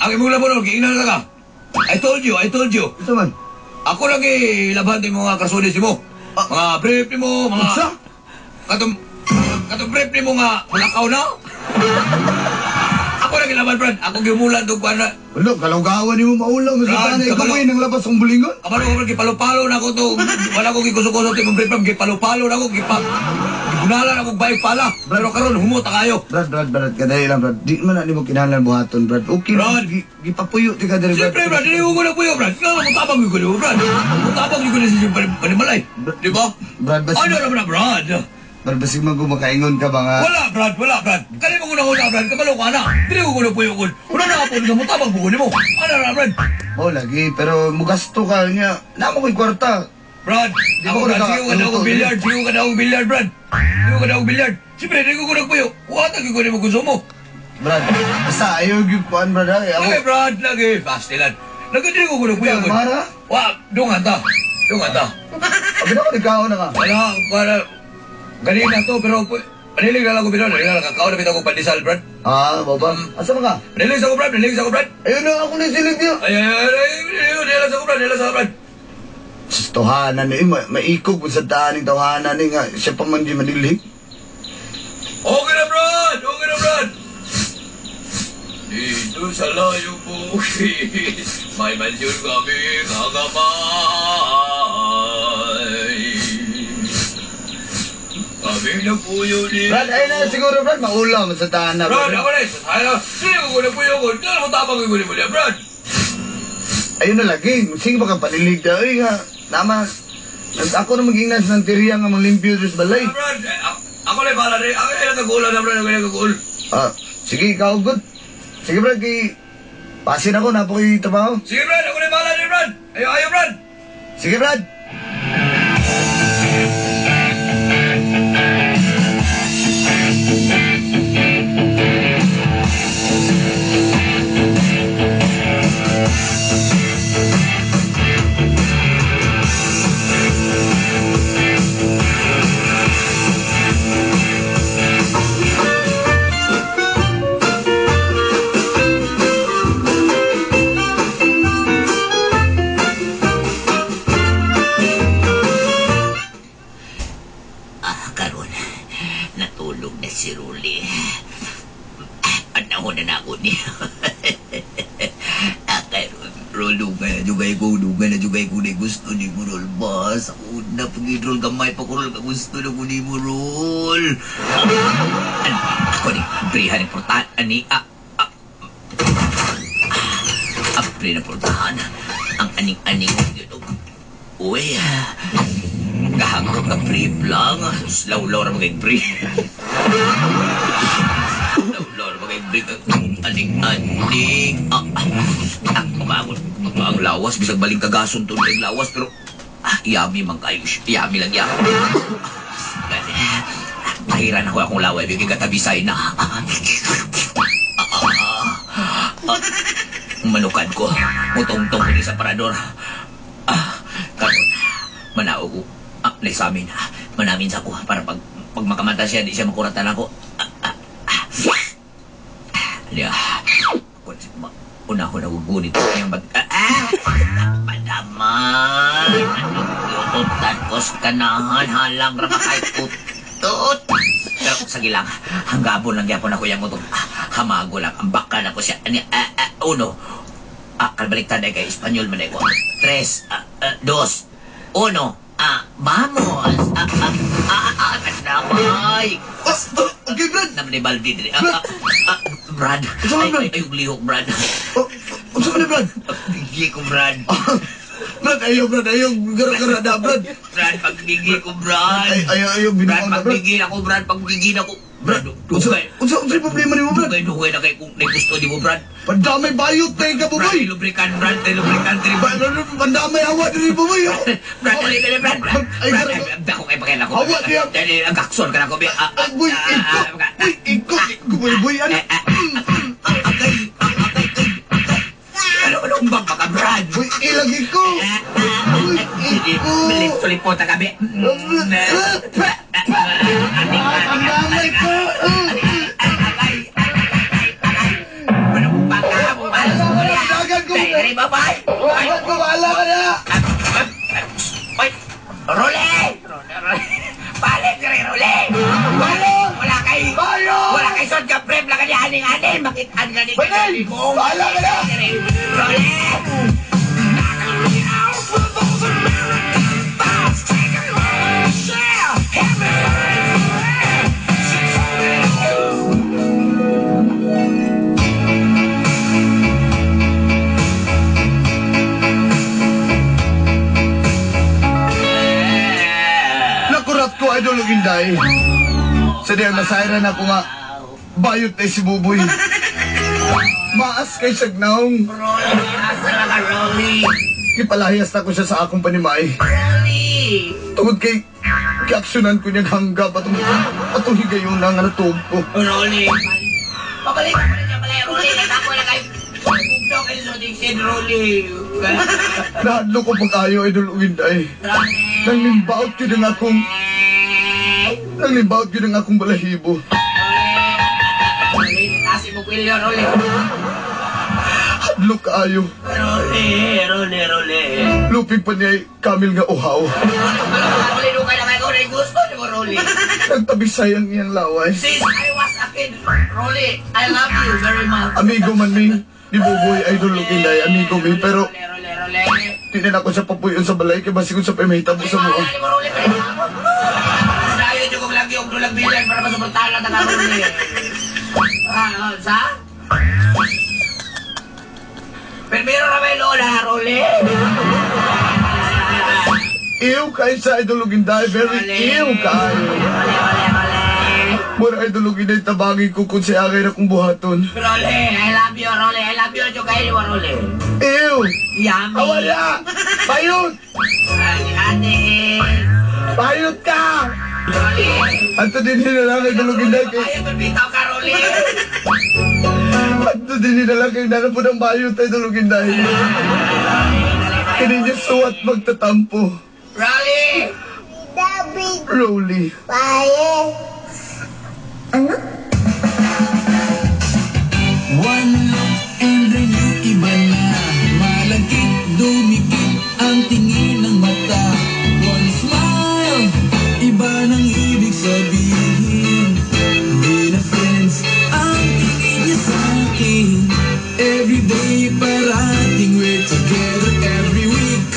ang imong labonon, kiingnan ka ka. I told you. Ito man. Ako lagi laban din mga karsones mo. Mga brief ni mo, mga... Sa? Katong brief ni mo nga, mulakaw na. Ako lagi laban, Brad. Ako gimulan itong kuwan na. Wala, kalawgawan ni mo maulang. Brad, Masakana, ikaw kabalo. kayo ng labas ang bulingon. Kabalo ko, Brad, gipalo-palo na ako to. Wala ko gikusok-kusok itong brief, Brad. Gipalo-palo na ako, gibunalan ako bayag pala. Pero karon humuta kayo. Brad, kadali lang, Brad. Di man na ni mo kinahanglan buhaton, Brad. Okay, Brad. Gipapuyo, ti ka dali, Brad. Siyempre, Brad, hindi ko na po yun, Brad. Kaya mutabang ko na, Brad. Mutabang ko na siya panimalay. Di ba? Brad, basi... Ano naman na, Brad? Brad, basi man kumakaingon ka ba nga? Wala, Brad. Kali mo ko na, Brad. Kabalo ka na. Hindi ko na po yun. Wala na po, sa mutabang po mo. Ano na, Brad? Oh, lagi. Pero mugasto ka niya. Namo ko'y kwarta. Brad, ako Brad, sige ka na akong bilyard, Brad. Sige ka na akong bilyard. Siyempre, hindi ko na po yun. Wata ko na mo gusto mo. Brad, basta ayaw yung kuhan, Brad. Ako... Lagi, Brad, lagi. Pastilan. Lagi ko na po yun. Mara? Dungan ta. Abi na ko, ikaw na ka. Wala. Ganina to, pero panilig na lang ko, Brad. Nakakaw na bitaw ko pandesal, Brad. Baba. Asa mo ka? Panilig sa ko, Brad. Ayun na, ako na silid niyo. Nilas ako, Brad. Sa tohanan eh, maikog mo sa tahaning tohanan eh nga. Siya pa man di manilig. Okay na, Brad. Dito sa layo bukid, may mansyon kami kagamay. Kami na puyo ni... Brad, ayun na siguro, Brad. Maulam sa tahanan. Brad, ako na. Sino ko na puyo ko? Hindi na mo tapang ko ni Brad. Ayun na lagi. Sige ba kang panilig na? Ay nga. Nama. Ako na maging nasa ng tiriya nga limpyo sa balay. Brad, ako na bala rin. Ako na nagkagulan na, Brad. Ako na nagkagulan. Sige, ikaw good. Sige, Brad. Pasin ako. Napo kayo trabaho. Sige, Brad. Ako na bala rin, Brad. Ayaw, Brad. Sige, Brad. Karon, natulog na si Ruli. Panahon na ako niya. Karon, Rol, dugay ko na gusto ni mo, Rol. Bas, ako na pag-idrol gamay pa ko, Rol. Gusto na ko ni mo, Rol. Ako ni, prihan ng portahan, pre na portahan. Ang aning-aning dito. Uy, gahagro ka brief lang. Slaw-law na mag-brief. Slaw-law na mag-brief. Aning-aning. Kumangon. Ang lawas. Bisag baling kagason to ng lawas. Pero, yummy man kayo. Yummy lang yan. Mahiran ako akong laway. Bigay katabisay na. Manukan ko. Mutong-tong ko sa parador. Karon, manao ko. Naisamin. Manamin sa ko para pag makamanta siya, di siya makuratan ako. Una-una gugunit ko yung Padaman! Anong yutot ko sa kanahan, halang ramakay kutot. Pero sige lang, hanggabon lang yapon ako yung utong hamago lang, ang baka na ko siya. Uno, kalbaliktad ay kay Espanyol man ay ko. 3, 2, 1. Vamos! Kadamay! Okay, Brad! Naman ni Baldi din. Brad! Ay, lihok, Brad. Ano sa Brad? Pagpigi ko, Brad. Brad, ayaw, gara-gara na, Brad. Brad, pagpigi ko, Brad. Ayaw, Brad, binuang na, Brad. pagpigi na ko, Brad. Pagpigi na ko. Brad, dugay. Unsa problema ni mo, Brad? Dugay na kay kung gusto di mo, Brad. Pandamay bayot tayo ka, Brad, buboy. lubrikan, Brad. Lubrikan, Pandamay hawa din ni buboy. Brad, uli ka na, Brad. Ako kayo pakailan ko. Hawa niya. Dali, ang kakson ka na ko. Boy, boy, ano? Anong bang baka, Brad? Boy, ilagi ko. Malip-tulipot na kami. Pandamay ko. Anong baka mo, Ay, babay! Ay, Bahala ka na! Ay, Role! Balik ka rin, Role! Wala kay... Wala kay Son ka, prem, lang ka ni aning-aning. Makitaan ka ni... Banal! Bahala ka na! Role! Nakurat ko, Idol Inday. Sadyang nasayran ako nga. Bayot na si Buboy. Maas kay Sagnaong. Rolly, asa lang ka, Rolly? Ipalahiyas na ko siya sa akong panimay. Rolly! Tungod kay kiaksyonan ko niyang hanggap atong higayon na nga natog ko. Rolly! Pabalik ka na siya pala, Rolly. Ako lang kayo. Pagpugdo kayo sa Dixon, Rolly. Nahadlo ko pag-ayo, Idol Inday. Rolly! Nanglimbaot yun ang akong... Nanglimbaot yun ang akong balahibo. Rolly, kasi mo kwilyo, Rolly. Hadlo kaayo. Rolly. Lupig pa niya kamil nga uhaw. Rolly, nung kaya kayo, Rolly, gusto niyo mo, Rolly. Nagtabisayang iyang laway. Since I was a kid, Rolly, I love you very much. Amigo man mi, ni Buboy, Idol Inday, amigo mi. Pero Rolly. tinan ako sa papuyon sa balay kay basi ko sa pemita mo sa mga. Sayo nyo kong lagi yung dulang bilan para masuportahan lang ang ako rin. Sa? Pero na may lola, Rolly. Iyaw kayo sa Idol Inday, very iyaw kayo. Mura Idol Inday, tabangin ko kung siya agay na kong buhaton. Rolly, I love you, Rolly. I love you, Diyo kayo, Rolly. Iyaw! Yummy. Awala! Bayot! Ate. Bayot ka! Rolly. Ato din hinalang Idol Inday kay... Ayaw, bibitaw ka, Rolly. Ato din hinalang kay nana po ng bayot, Idol Inday. Kini niya suwat magtatampo. Rolly. Rolly. One look and then you iba na. Malagkit, dumikit ang tingin ng mata. One smile, iba nang ibig sabihin. Di na friends ang tingin niya sa akin. Everyday parating we're together every week.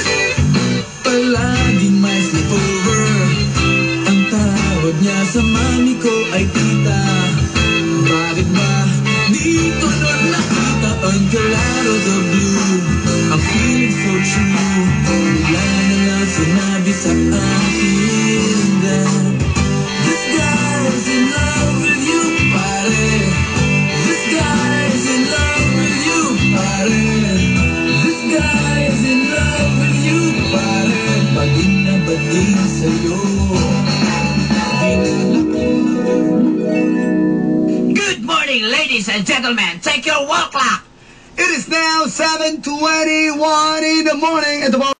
Palaging may sleepover. Ang tawag niya sa mami ko ay tita. Bakit ba di ko doon nakita until out of the blue? I'm feeling so true. Bigla na nga sinabi sa akin that this guy's in love with you, pare. This guy's in love with you, pare. This guy's in love with you, pare. Bagin na bagin sa'yo. Good morning, ladies and gentlemen. Take your wall clock. It is now 7:21 in the morning at the